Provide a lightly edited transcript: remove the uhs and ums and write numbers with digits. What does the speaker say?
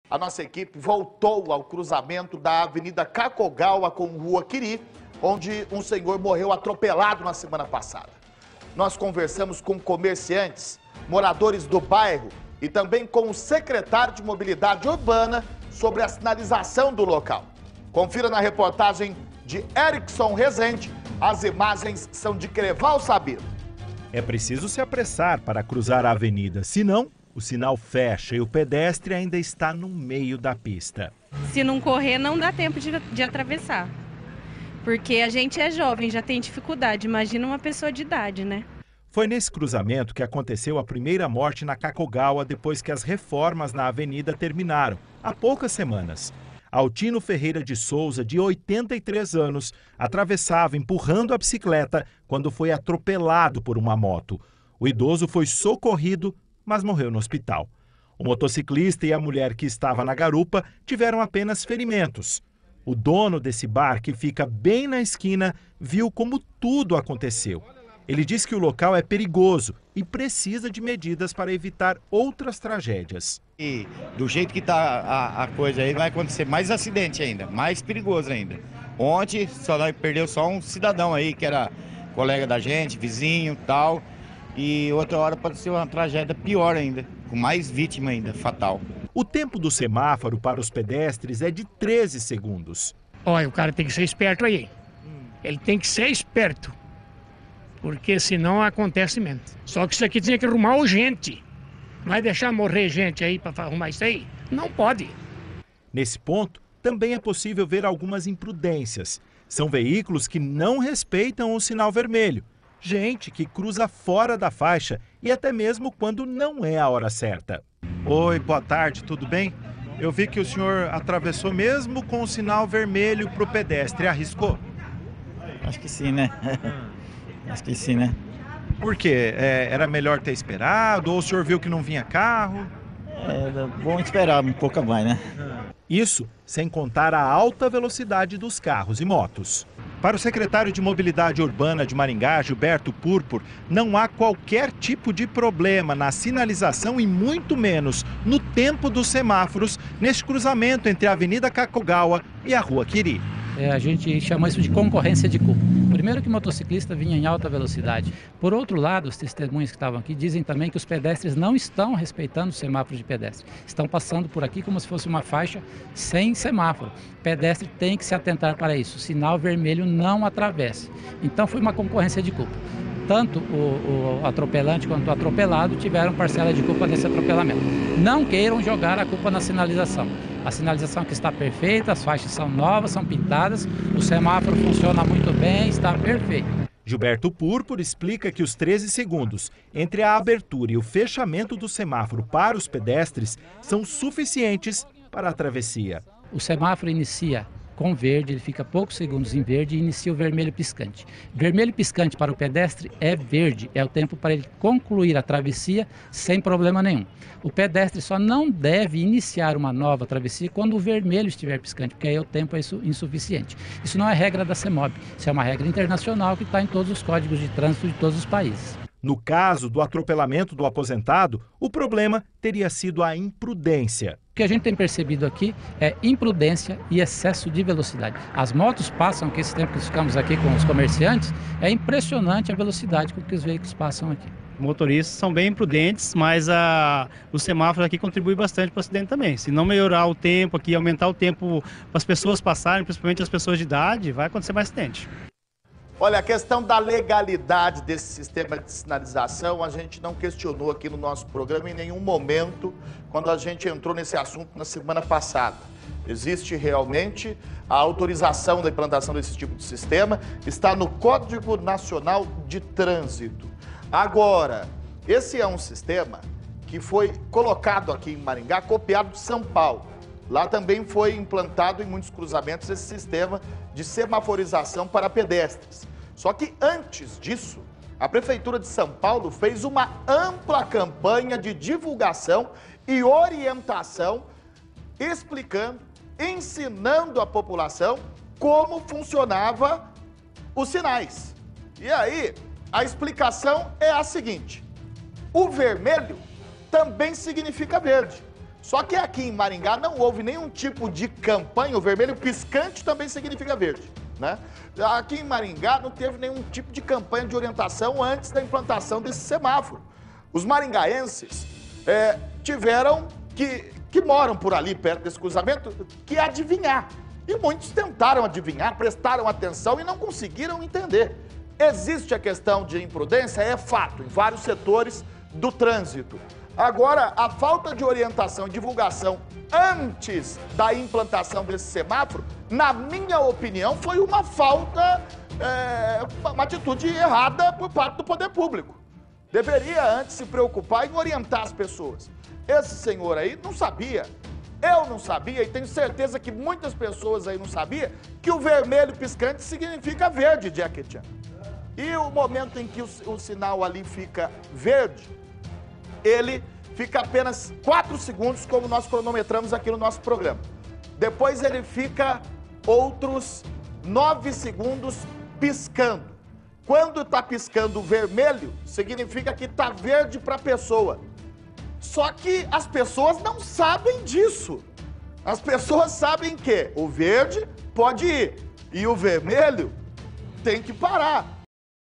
A nossa equipe voltou ao cruzamento da Avenida Kakogawa com Rua Quiri, onde um senhor morreu atropelado na semana passada. Nós conversamos com comerciantes, moradores do bairro e também com o secretário de Mobilidade Urbana sobre a sinalização do local. Confira na reportagem de Erickson Rezende. As imagens são de Creval Sabino. É preciso se apressar para cruzar a avenida, senão o sinal fecha e o pedestre ainda está no meio da pista. Se não correr, não dá tempo de atravessar. Porque a gente é jovem, já tem dificuldade. Imagina uma pessoa de idade, né? Foi nesse cruzamento que aconteceu a primeira morte na Kakogawa depois que as reformas na avenida terminaram, há poucas semanas. Altino Ferreira de Souza, de 83 anos, atravessava empurrando a bicicleta quando foi atropelado por uma moto. O idoso foi socorrido, mas morreu no hospital. O motociclista e a mulher que estava na garupa tiveram apenas ferimentos. O dono desse bar, que fica bem na esquina, viu como tudo aconteceu. Ele diz que o local é perigoso e precisa de medidas para evitar outras tragédias. E do jeito que está a coisa aí, vai acontecer mais acidente ainda, mais perigoso ainda. Ontem perdeu só um cidadão aí, que era colega da gente, vizinho e tal. E outra hora pode ser uma tragédia pior ainda, com mais vítima ainda, fatal. O tempo do semáforo para os pedestres é de 13 segundos. Olha, o cara tem que ser esperto aí. Ele tem que ser esperto, porque senão acontece mesmo. Só que isso aqui tinha que arrumar urgente. Não vai deixar morrer gente aí para arrumar isso aí? Não pode. Nesse ponto, também é possível ver algumas imprudências. São veículos que não respeitam o sinal vermelho. Gente que cruza fora da faixa e até mesmo quando não é a hora certa. Oi, boa tarde, tudo bem? Eu vi que o senhor atravessou mesmo com o sinal vermelho para o pedestre. Arriscou? Acho que sim, né? Acho que sim, né? Por quê? Era melhor ter esperado? Ou o senhor viu que não vinha carro? Bom esperar um pouco mais, né? Isso sem contar a alta velocidade dos carros e motos. Para o secretário de Mobilidade Urbana de Maringá, Gilberto Purpur, não há qualquer tipo de problema na sinalização e muito menos no tempo dos semáforos neste cruzamento entre a Avenida Kakogawa e a Rua Quiri. A gente chama isso de concorrência de culpa. Primeiro que o motociclista vinha em alta velocidade. Por outro lado, os testemunhos que estavam aqui dizem também que os pedestres não estão respeitando os semáforos de pedestre. Estão passando por aqui como se fosse uma faixa sem semáforo. O pedestre tem que se atentar para isso. O sinal vermelho não atravessa. Então foi uma concorrência de culpa. Tanto o atropelante quanto o atropelado tiveram parcela de culpa nesse atropelamento. Não queiram jogar a culpa na sinalização. A sinalização aqui está perfeita, as faixas são novas, são pintadas, o semáforo funciona muito bem, está perfeito. Gilberto Purpur explica que os 13 segundos entre a abertura e o fechamento do semáforo para os pedestres são suficientes para a travessia. O semáforo inicia com verde, ele fica poucos segundos em verde e inicia o vermelho piscante. Vermelho piscante para o pedestre é verde, é o tempo para ele concluir a travessia sem problema nenhum. O pedestre só não deve iniciar uma nova travessia quando o vermelho estiver piscante, porque aí o tempo é insuficiente. Isso não é regra da CEMOB, isso é uma regra internacional que está em todos os códigos de trânsito de todos os países. No caso do atropelamento do aposentado, o problema teria sido a imprudência. O que a gente tem percebido aqui é imprudência e excesso de velocidade. As motos passam, que esse tempo que ficamos aqui com os comerciantes, é impressionante a velocidade com que os veículos passam aqui. Motoristas são bem imprudentes, mas o semáforo aqui contribui bastante para o acidente também. Se não melhorar o tempo aqui, aumentar o tempo para as pessoas passarem, principalmente as pessoas de idade, vai acontecer mais acidente. Olha, a questão da legalidade desse sistema de sinalização, a gente não questionou aqui no nosso programa em nenhum momento, quando a gente entrou nesse assunto na semana passada. Existe realmente a autorização da implantação desse tipo de sistema, está no Código Nacional de Trânsito. Agora, esse é um sistema que foi colocado aqui em Maringá, copiado de São Paulo. Lá também foi implantado em muitos cruzamentos esse sistema de semaforização para pedestres. Só que antes disso, a Prefeitura de São Paulo fez uma ampla campanha de divulgação e orientação, explicando, ensinando a população como funcionava os sinais. E aí, a explicação é a seguinte: o vermelho também significa verde. Só que aqui em Maringá não houve nenhum tipo de campanha. O vermelho piscante também significa verde, né? Aqui em Maringá não teve nenhum tipo de campanha de orientação antes da implantação desse semáforo. Os maringaenses tiveram que moram por ali, perto desse cruzamento, que adivinhar. E muitos tentaram adivinhar, prestaram atenção e não conseguiram entender. Existe a questão de imprudência, é fato, em vários setores do trânsito. Agora, a falta de orientação e divulgação antes da implantação desse semáforo, na minha opinião, foi uma falta, uma atitude errada por parte do poder público. Deveria antes se preocupar em orientar as pessoas. Esse senhor aí não sabia, eu não sabia e tenho certeza que muitas pessoas aí não sabiam que o vermelho piscante significa verde, Jequitinhonha. E o momento em que o sinal ali fica verde, ele fica apenas 4 segundos, como nós cronometramos aqui no nosso programa. Depois ele fica outros 9 segundos piscando. Quando está piscando vermelho, significa que está verde para a pessoa. Só que as pessoas não sabem disso. As pessoas sabem que o verde pode ir e o vermelho tem que parar.